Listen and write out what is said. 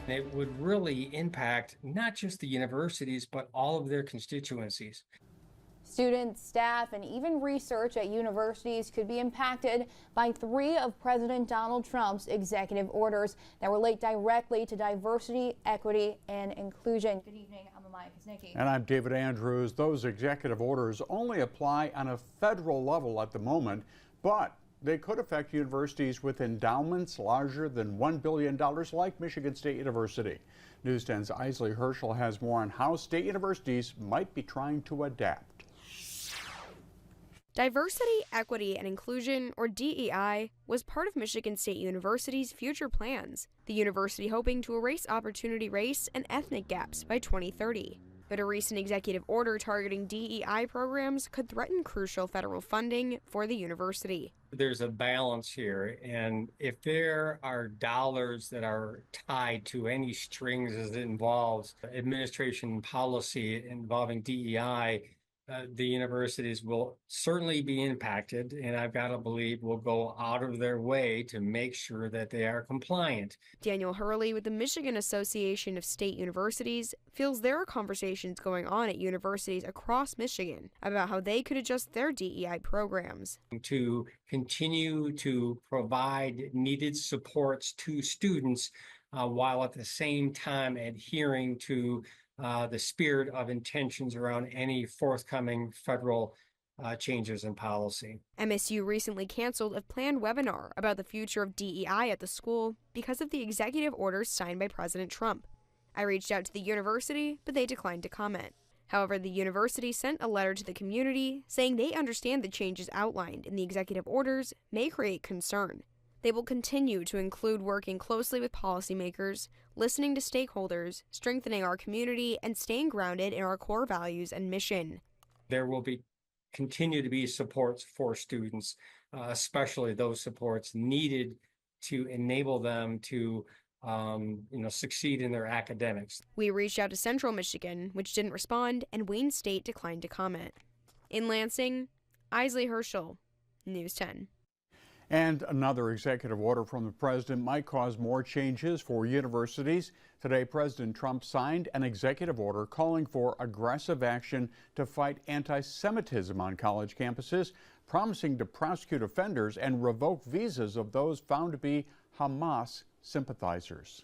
It would really impact not just the universities, but all of their constituencies. Students, staff, and even research at universities could be impacted by 3 of President Donald Trump's executive orders that relate directly to diversity, equity, and inclusion. Good evening, I'm Amaya Kuznicki. And I'm David Andrews. Those executive orders only apply on a federal level at the moment, but they could affect universities with endowments larger than $1 billion like Michigan State University. News 10's Isley Herschel has more on how state universities might be trying to adapt. Diversity, equity, and inclusion, or DEI, was part of Michigan State University's future plans, the university hoping to erase opportunity race and ethnic gaps by 2030. But a recent executive order targeting DEI programs could threaten crucial federal funding for the university. There's a balance here, and if there are dollars that are tied to any strings as it involves administration policy involving DEI, the universities will certainly be impacted, and I've got to believe will go out of their way to make sure that they are compliant. Daniel Hurley with the Michigan Association of State Universities feels there are conversations going on at universities across Michigan about how they could adjust their DEI programs. To continue to provide needed supports to students while at the same time adhering to the spirit of intentions around any forthcoming federal changes in policy. MSU recently canceled a planned webinar about the future of DEI at the school because of the executive orders signed by President Trump. I reached out to the university, but they declined to comment. However, the university sent a letter to the community saying they understand the changes outlined in the executive orders may create concern. They will continue to include working closely with policymakers, listening to stakeholders, strengthening our community, and staying grounded in our core values and mission. There will continue to be supports for students, especially those supports needed to enable them to succeed in their academics. We reached out to Central Michigan, which didn't respond, and Wayne State declined to comment. In Lansing, Isley Herschel, News 10. And another executive order from the president might cause more changes for universities. Today, President Trump signed an executive order calling for aggressive action to fight anti-Semitism on college campuses, promising to prosecute offenders and revoke visas of those found to be Hamas sympathizers.